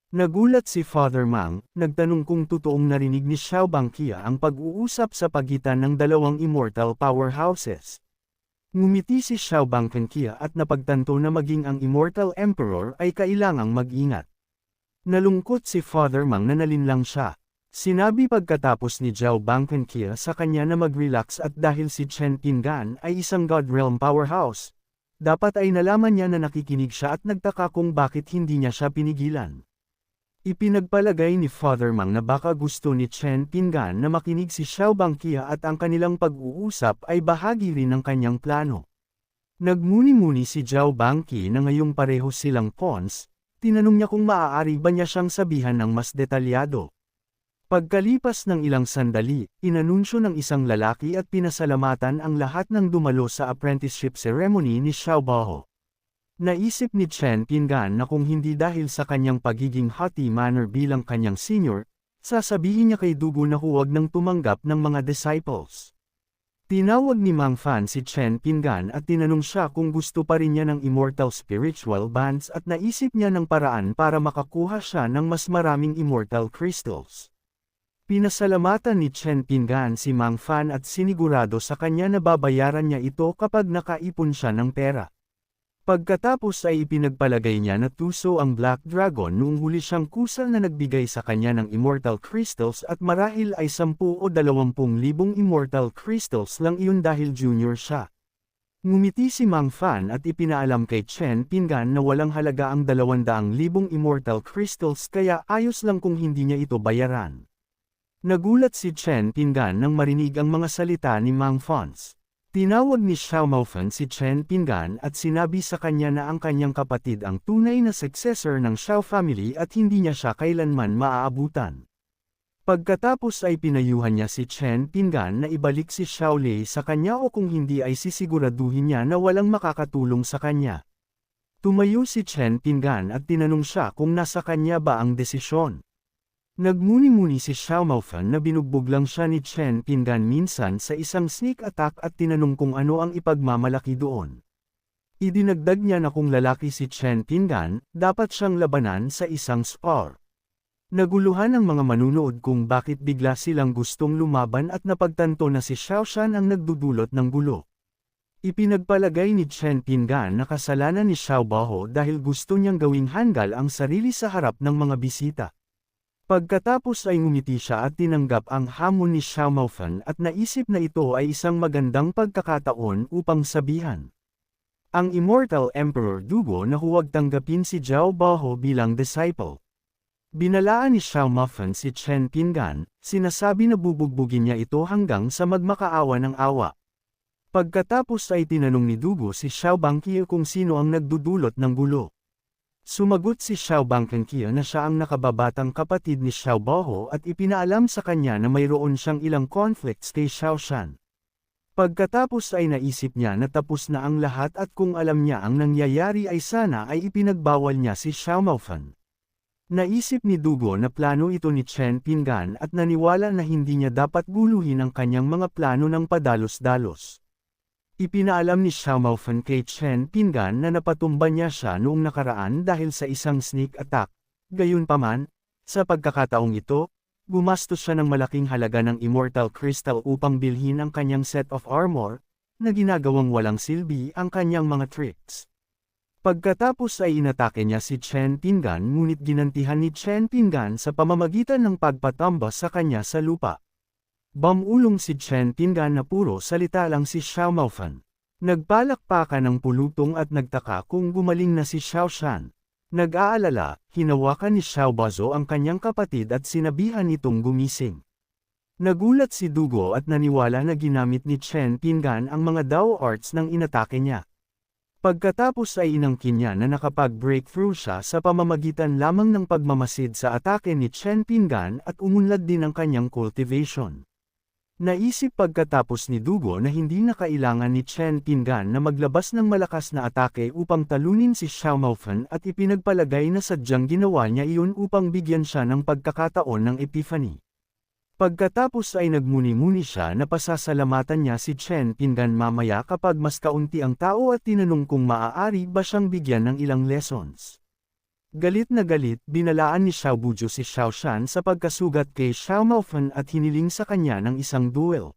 Nagulat si Father Mang, nagtanong kung totoong narinig ni Xiao Bangkia ang pag-uusap sa pagitan ng dalawang immortal powerhouses. Ngumiti si Xiao Bangkia at napagtanto na maging ang Immortal Emperor ay kailangang mag-ingat. Nalungkot si Father Mang na nalinlang siya. Sinabi pagkatapos ni Xiao Bangkia sa kanya na mag-relax at dahil si Chen Pingan ay isang God Realm powerhouse, dapat ay nalaman niya na nakikinig siya at nagtaka kung bakit hindi niya siya pinigilan. Ipinagpalagay ni Father Mang na baka gusto ni Chen Pingan na makinig si Xiao Bangkia at ang kanilang pag-uusap ay bahagi rin ng kanyang plano. Nagmuni-muni si Xiao Bangki na ngayong pareho silang pawns, tinanong niya kung maaari ba niya siyang sabihan ng mas detalyado. Pagkalipas ng ilang sandali, inanunsyo ng isang lalaki at pinasalamatan ang lahat ng dumalo sa apprenticeship ceremony ni Xiao Bao. Naisip ni Chen Pingan na kung hindi dahil sa kanyang pagiging haughty manner bilang kanyang senior, sasabihin niya kay Dugo na huwag nang tumanggap ng mga disciples. Tinawag ni Mang Fan si Chen Pingan at tinanong siya kung gusto pa rin niya ng immortal spiritual bands at naisip niya ng paraan para makakuha siya ng mas maraming immortal crystals. Pinasalamatan ni Chen Pingan si Mang Fan at sinigurado sa kanya na babayaran niya ito kapag nakaipon siya ng pera. Pagkatapos ay ipinagpalagay niya na tuso ang Black Dragon noong huli siyang kusal na nagbigay sa kanya ng immortal crystals at marahil ay 10 o 20,000 immortal crystals lang iyon dahil junior siya. Ngumiti si Mang Fan at ipinaalam kay Chen Pingan na walang halaga ang 200,000 immortal crystals kaya ayos lang kung hindi niya ito bayaran. Nagulat si Chen Pingan nang marinig ang mga salita ni Mang Fons. Tinawag ni Xiao Maofan si Chen Pingan at sinabi sa kanya na ang kanyang kapatid ang tunay na successor ng Xiao family at hindi niya siya kailanman maaabutan. Pagkatapos ay pinayuhan niya si Chen Pingan na ibalik si Xiao Lei sa kanya o kung hindi ay sisiguraduhin niya na walang makakatulong sa kanya. Tumayo si Chen Pingan at tinanong siya kung nasa kanya ba ang desisyon. Nagmuni-muni si Xiao Maofan na binugbog lang siya ni Chen Pingan minsan sa isang sneak attack at tinanong kung ano ang ipagmamalaki doon. Idinagdag niya na kung lalaki si Chen Pingan, dapat siyang labanan sa isang spar. Naguluhan ang mga manunood kung bakit bigla silang gustong lumaban at napagtanto na si Xiao Shan ang nagdudulot ng gulo. Ipinagpalagay ni Chen Pingan na kasalanan ni Xiao Bao dahil gusto niyang gawing hanggal ang sarili sa harap ng mga bisita. Pagkatapos ay ngumiti siya at tinanggap ang hamon ni Xiao Maofan at naisip na ito ay isang magandang pagkakataon upang sabihan ang Immortal Emperor Dugo na huwag tanggapin si Xiao Bao bilang disciple. Binalaan ni Xiao Maofan si Chen Pingan, sinasabi na bubugbugin niya ito hanggang sa magmakaawa ng awa. Pagkatapos ay tinanong ni Dugo si Xiao Bangkia kung sino ang nagdudulot ng gulo. Sumagot si Xiao Bangkia na siya ang nakababatang kapatid ni Xiao Bao at ipinaalam sa kanya na mayroon siyang ilang conflicts kay Xiao Shan. Pagkatapos ay naisip niya na tapos na ang lahat at kung alam niya ang nangyayari ay sana ay ipinagbawal niya si Xiao Maofan. Naisip ni Dugo na plano ito ni Chen Pingan at naniwala na hindi niya dapat guluhin ang kanyang mga plano ng padalos-dalos. Ipinaalam ni Xiao Maofan kay Chen Pingan na napatumba niya siya noong nakaraan dahil sa isang sneak attack. Gayunpaman, sa pagkakataong ito, gumastos siya ng malaking halaga ng immortal crystal upang bilhin ang kanyang set of armor, na ginagawang walang silbi ang kanyang mga tricks. Pagkatapos ay inatake niya si Chen Pingan ngunit ginantihan ni Chen Pingan sa pamamagitan ng pagpatamba sa kanya sa lupa. Bamulong si Chen Pingan na puro salita lang si Xiao Maofan. Nagpalakpakan ng pulutong at nagtaka kung gumaling na si Xiao Shan. Nag-aalala, hinawakan ni Xiao Bazo ang kanyang kapatid at sinabihan itong gumising. Nagulat si Dugo at naniwala na ginamit ni Chen Pingan ang mga Dao arts ng inatake niya. Pagkatapos ay inangkin niya na nakapag-breakthrough siya sa pamamagitan lamang ng pagmamasid sa atake ni Chen Pingan at umunlad din ang kanyang cultivation. Naisip pagkatapos ni Dugo na hindi na kailangan ni Chen Pingan na maglabas ng malakas na atake upang talunin si Xiao Maofan at ipinagpalagay na sadyang ginawa niya iyon upang bigyan siya ng pagkakataon ng epiphany. Pagkatapos ay nagmuni-muni siya na pasasalamatan niya si Chen Pingan mamaya kapag mas kaunti ang tao at tinanong kung maaari ba siyang bigyan ng ilang lessons. Galit na galit, binalaan ni Xiao Buju si Xiao Shan sa pagkasugat kay Xiao Maofan at hiniling sa kanya ng isang duel.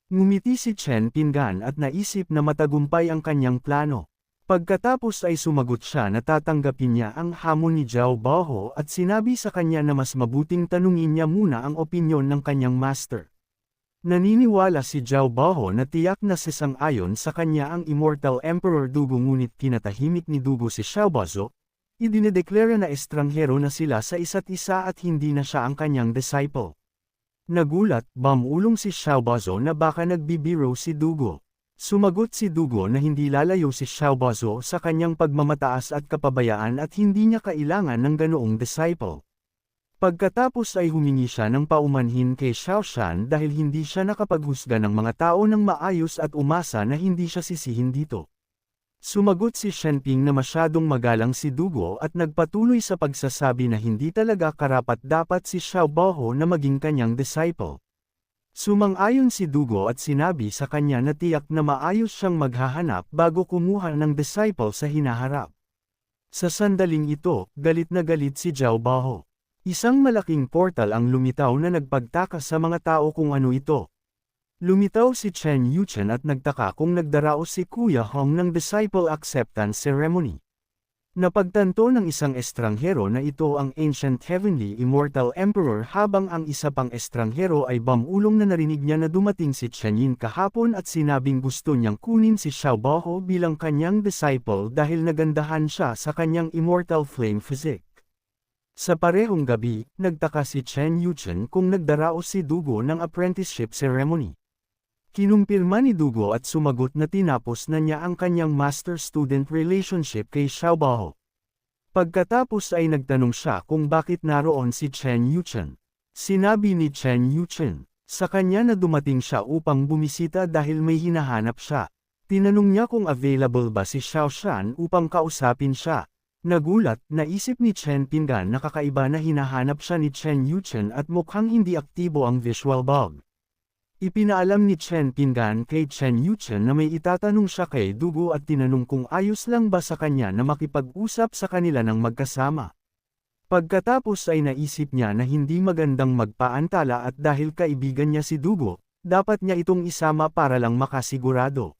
Ngumiti si Chen Pinggan at naisip na matagumpay ang kanyang plano. Pagkatapos ay sumagot siya na tatanggapin niya ang hamon ni Zhao Baoho at sinabi sa kanya na mas mabuting tanungin niya muna ang opinyon ng kanyang master. Naniniwala si Zhao Baoho na tiyak na sasang-ayon sa kanya ang Immortal Emperor Dugo ngunit pinatahimik ni Dugo si Xiao Baozo. Idinedeklara na estranghero na sila sa isa't isa at hindi na siya ang kanyang disciple. Nagulat, bumulong si Xiao Baozo na baka nagbibiro si Dugo. Sumagot si Dugo na hindi lalayo si Xiao Baozo sa kanyang pagmamataas at kapabayaan at hindi niya kailangan ng ganoong disciple. Pagkatapos ay humingi siya ng paumanhin kay Xiao Shan dahil hindi siya nakapaghusga ng mga tao ng maayos at umasa na hindi siya sisihin dito. Sumagot si Shenping na masyadong magalang si Dugo at nagpatuloy sa pagsasabi na hindi talaga karapat-dapat si Xiao Baoho na maging kanyang disciple. Sumang-ayon si Dugo at sinabi sa kanya na tiyak na maayos siyang maghahanap bago kumuha ng disciple sa hinaharap. Sa sandaling ito, galit na galit si Zhao Baoho. Isang malaking portal ang lumitaw na nagpagtaka sa mga tao kung ano ito. Lumitaw si Chen Yuchen at nagtaka kung nagdaraos si Kuya Hong ng Disciple Acceptance Ceremony. Napagtanto ng isang estranghero na ito ang Ancient Heavenly Immortal Emperor habang ang isa pang estranghero ay bumulong na narinig niya na dumating si Chen Yin kahapon at sinabing gusto niyang kunin si Xiao Baoho bilang kanyang disciple dahil nagandahan siya sa kanyang Immortal Flame Physique. Sa parehong gabi, nagtaka si Chen Yuchen kung nagdaraos si Dugo ng apprenticeship ceremony. Kinumpirma ni Dugo at sumagot na tinapos na niya ang kanyang master-student relationship kay Xiao Baoho. Pagkatapos ay nagtanong siya kung bakit naroon si Chen Yuchen. Sinabi ni Chen Yuchen, sa kanya na dumating siya upang bumisita dahil may hinahanap siya. Tinanong niya kung available ba si Xiao Shan upang kausapin siya. Nagulat, naisip ni Chen Pinggan na kakaiba na hinahanap siya ni Chen Yuchen at mukhang hindi aktibo ang visual bug. Ipinaalam ni Chen Pinggan kay Chen Yuchen na may itatanong siya kay Dugo at tinanong kung ayos lang ba sa kanya na makipag-usap sa kanila ng magkasama. Pagkatapos ay naisip niya na hindi magandang magpaantala at dahil kaibigan niya si Dugo, dapat niya itong isama para lang makasigurado.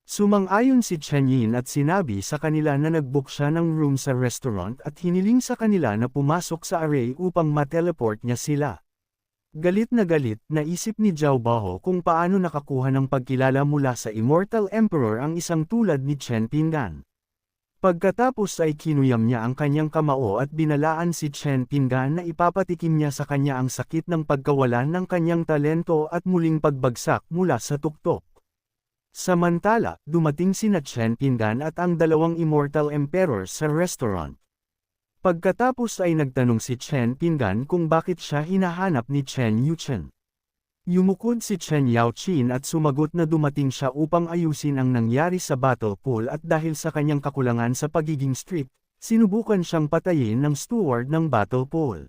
Sumang-ayon si Chen Yin at sinabi sa kanila na nag-book siya ng room sa restaurant at hiniling sa kanila na pumasok sa array upang ma-teleport niya sila. Galit na galit, naisip ni Zhao Baoho kung paano nakakuha ng pagkilala mula sa Immortal Emperor ang isang tulad ni Chen Pinggan. Pagkatapos ay kinuyam niya ang kanyang kamao at binalaan si Chen Pinggan na ipapatikim niya sa kanya ang sakit ng pagkawalan ng kanyang talento at muling pagbagsak mula sa tuktok. Samantala, dumating sina Chen Pinggan at ang dalawang Immortal Emperor sa restaurant. Pagkatapos ay nagtanong si Chen Pinggan kung bakit siya hinahanap ni Chen Yuchen. Yumukod si Chen Yaoqin at sumagot na dumating siya upang ayusin ang nangyari sa battle pool at dahil sa kanyang kakulangan sa pagiging strict, sinubukan siyang patayin ng steward ng battle pool.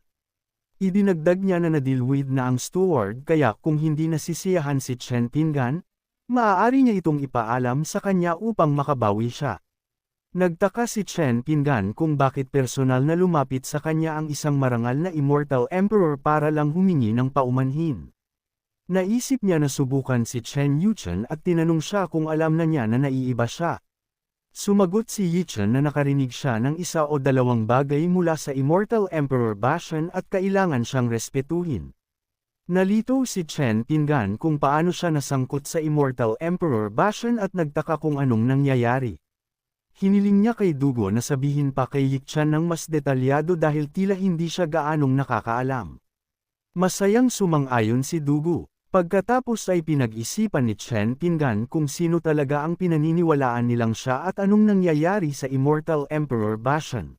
Idinagdag niya na nadilwid na ang steward kaya kung hindi nasisiyahan si Chen Pinggan, maaari niya itong ipaalam sa kanya upang makabawi siya. Nagtaka si Chen Pinggan kung bakit personal na lumapit sa kanya ang isang marangal na Immortal Emperor para lang humingi ng paumanhin. Naisip niya na subukan si Chen Yuchen at tinanong siya kung alam na niya na naiiba siya. Sumagot si Yuchen na nakarinig siya ng isa o dalawang bagay mula sa Immortal Emperor Bashan at kailangan siyang respetuhin. Nalito si Chen Pinggan kung paano siya nasangkot sa Immortal Emperor Bashan at nagtaka kung anong nangyayari. Hiniling niya kay Dugo na sabihin pa kay Yikchan ng mas detalyado dahil tila hindi siya gaanong nakakaalam. Masayang sumang-ayon si Dugo. Pagkatapos ay pinag-isipan ni Chen Pinggan kung sino talaga ang pinaniniwalaan nilang siya at anong nangyayari sa Immortal Emperor Bashan.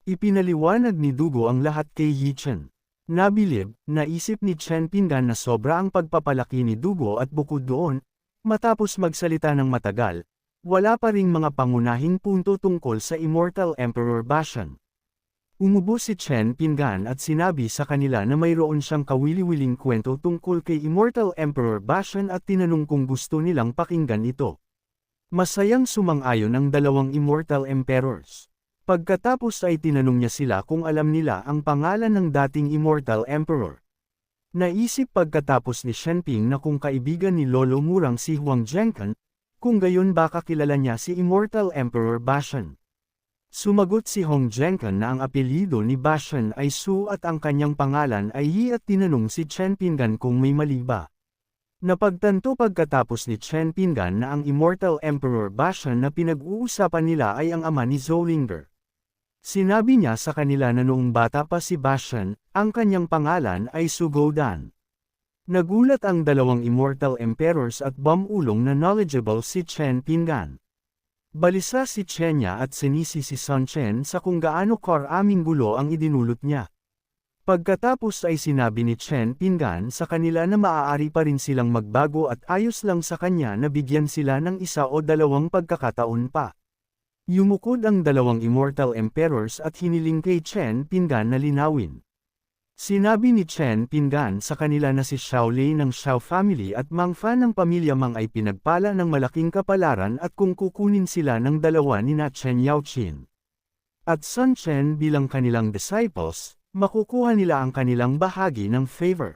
Ipinaliwanag ni Dugo ang lahat kay Yikchan. Nabilib, naisip ni Chen Pinggan na sobra ang pagpapalaki ni Dugo at bukod doon, matapos magsalita ng matagal, wala pa ring mga pangunahing punto tungkol sa Immortal Emperor Bashan. Umubo si Chen Pinggan at sinabi sa kanila na mayroon siyang kawili-wiling kwento tungkol kay Immortal Emperor Bashan at tinanong kung gusto nilang pakinggan ito. Masayang sumang-ayon ang dalawang Immortal Emperors. Pagkatapos ay tinanong niya sila kung alam nila ang pangalan ng dating Immortal Emperor. Naisip pagkatapos ni Shenping na kung kaibigan ni Lolo Murang si Huang Zhengkan, kung gayon baka kilala niya si Immortal Emperor Bashan. Sumagot si Hong Zhengkan na ang apelyido ni Bashan ay Su at ang kanyang pangalan ay Yi at tinanong si Chen Pingan kung may mali ba. Napagtanto pagkatapos ni Chen Pingan na ang Immortal Emperor Bashan na pinag-uusapan nila ay ang ama ni Zolinger. Sinabi niya sa kanila na noong bata pa si Bashan, ang kanyang pangalan ay Su Godan. Nagulat ang dalawang Immortal Emperors at bumulong na knowledgeable si Chen Pingan. Balisa si Chenya at sinisi si Sun Chen sa kung gaano karaming gulo ang idinulot niya. Pagkatapos ay sinabi ni Chen Pingan sa kanila na maaari pa rin silang magbago at ayos lang sa kanya na bigyan sila ng isa o dalawang pagkakataon pa. Yumukod ang dalawang Immortal Emperors at hiniling kay Chen Pingan na linawin. Sinabi ni Chen Pingan sa kanila na si Xiao Lei ng Xiao family at Mang Fan ng pamilya Mang ay pinagpala ng malaking kapalaran at kung kukunin sila ng dalawa ni na Chen Yaoqin at Sun Chen bilang kanilang disciples, makukuha nila ang kanilang bahagi ng favor.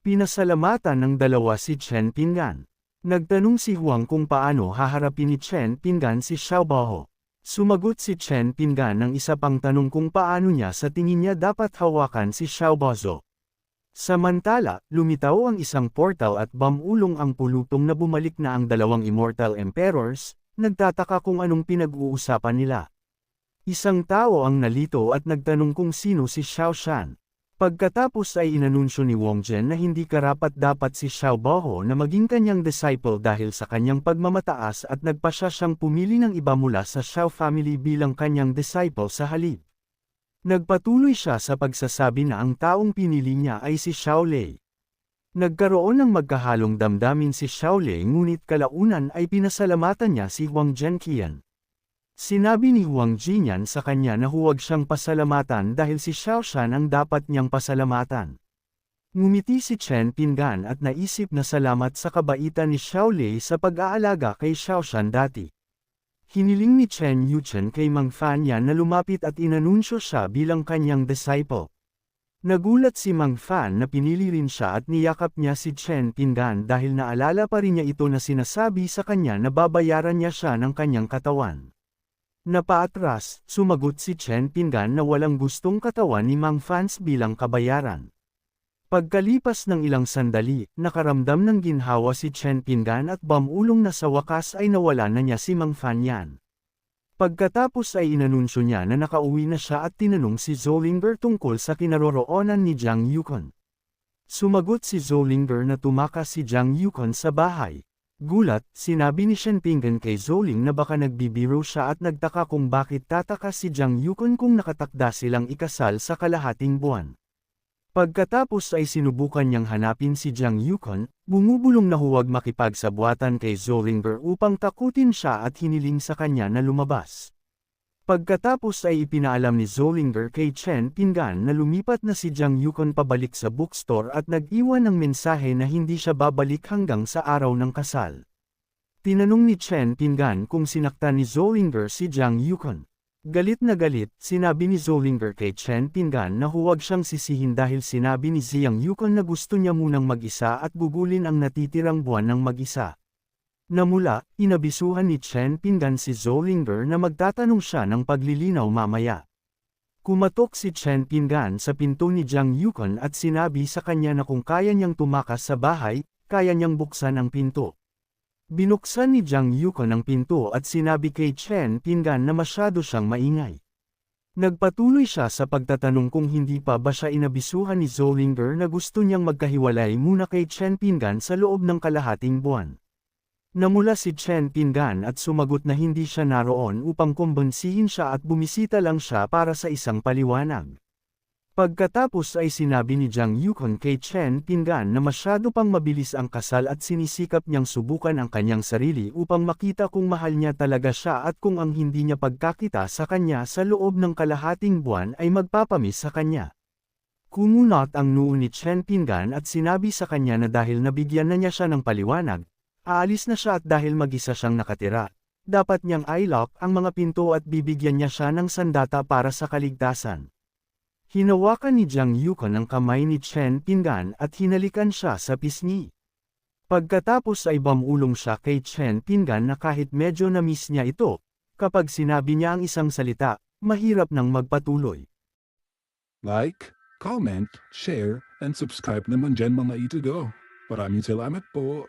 Pinasalamatan ng dalawa si Chen Pingan. Nagtanong si Huang kung paano haharapin ni Chen Pingan si Xiao Bao. Sumagot si Chen Pingan ng isa pang tanong kung paano niya sa tingin niya dapat hawakan si Xiao Bao. Samantala, lumitaw ang isang portal at bumulong ang pulutong na bumalik na ang dalawang Immortal Emperors, nagtataka kung anong pinag-uusapan nila. Isang tao ang nalito at nagtanong kung sino si Xiao Shan. Pagkatapos ay inanunsyo ni Wang Zhen na hindi karapat-dapat si Xiao Bao na maging kanyang disciple dahil sa kanyang pagmamataas at nagpasya siyang pumili ng iba mula sa Xiao family bilang kanyang disciple sa halip. Nagpatuloy siya sa pagsasabi na ang taong pinili niya ay si Xiao Lei. Nagkaroon ng magkahalong damdamin si Xiao Lei ngunit kalaunan ay pinasalamatan niya si Huang Zhenqian. Sinabi ni Huang Jinyan sa kanya na huwag siyang pasalamatan dahil si Xiao Shan ang dapat niyang pasalamatan. Ngumiti si Chen Pingan at naisip na salamat sa kabaitan ni Xiao Lei sa pag-aalaga kay Xiao Shan dati. Hiniling ni Chen Yuchen kay Mang Fan yan na lumapit at inanunsyo siya bilang kanyang disciple. Nagulat si Mang Fan na pinili rin siya at niyakap niya si Chen Pingan dahil naalala pa rin niya ito na sinasabi sa kanya na babayaran niya siya ng kanyang katawan. Napaatras, sumagot si Chen Pingan na walang gustong katawan ni Mang Fans bilang kabayaran. Pagkalipas ng ilang sandali, nakaramdam ng ginhawa si Chen Pingan at bumulong na sa wakas ay nawala na niya si Mang Fan yan. Pagkatapos ay inanunsyo niya na nakauwi na siya at tinanong si Zolinger tungkol sa kinaroroonan ni Jiang Yukon. Sumagot si Zolinger na tumakas si Jiang Yukon sa bahay. Gulat, sinabi ni Shen Pingan kay Zoling na baka nagbibiro siya at nagtaka kung bakit tataka si Jiang Yukon kung nakatakda silang ikasal sa kalahating buwan. Pagkatapos ay sinubukan niyang hanapin si Jiang Yukon, bumubulong na huwag makipagsabuatan kay Zolinger upang takutin siya at hiniling sa kanya na lumabas. Pagkatapos ay ipinaalam ni Zolinger kay Chen Pingan na lumipat na si Jiang Yukon pabalik sa bookstore at nag-iwan ng mensahe na hindi siya babalik hanggang sa araw ng kasal. Tinanong ni Chen Pingan kung sinaktan ni Zolinger si Jiang Yukon. Galit na galit, sinabi ni Zolinger kay Chen Pingan na huwag siyang sisihin dahil sinabi ni Jiang Yukon na gusto niya munang mag-isa at gugulin ang natitirang buwan ng mag-isa. Namula, inabisuhan ni Chen Pingan si Zolinger na magtatanong siya ng paglilinaw mamaya. Kumatok si Chen Pingan sa pinto ni Jiang Yukon at sinabi sa kanya na kung kaya niyang tumakas sa bahay, kaya niyang buksan ang pinto. Binuksan ni Jiang Yukon ang pinto at sinabi kay Chen Pingan na masyado siyang maingay. Nagpatuloy siya sa pagtatanong kung hindi pa ba siya inabisuhan ni Zolinger na gusto niyang magkahiwalay muna kay Chen Pingan sa loob ng kalahating buwan. Namula si Chen Pingan at sumagot na hindi siya naroon upang kumbinsihin siya at bumisita lang siya para sa isang paliwanag. Pagkatapos ay sinabi ni Jiang Yukon kay Chen Pingan na masyado pang mabilis ang kasal at sinisikap niyang subukan ang kanyang sarili upang makita kung mahal niya talaga siya at kung ang hindi niya pagkakita sa kanya sa loob ng kalahating buwan ay magpapamis sa kanya. Kumunot ang noo ni Chen Pingan at sinabi sa kanya na dahil nabigyan na niya siya ng paliwanag, aalis na siya at dahil mag-isa siyang nakatira, Dapat niyang i-lock ang mga pinto at bibigyan niya siya ng sandata para sa kaligtasan. Hinawakan ni Jiang Yukon ang kamay ni Chen Pinggan at hinalikan siya sa pisngi. Pagkatapos ay bumulong siya kay Chen Pinggan na kahit medyo na-miss niya ito, kapag sinabi niya ang isang salita, mahirap nang magpatuloy. Like, comment, share, and subscribe naman dyan mga ito go. Maraming salamat po.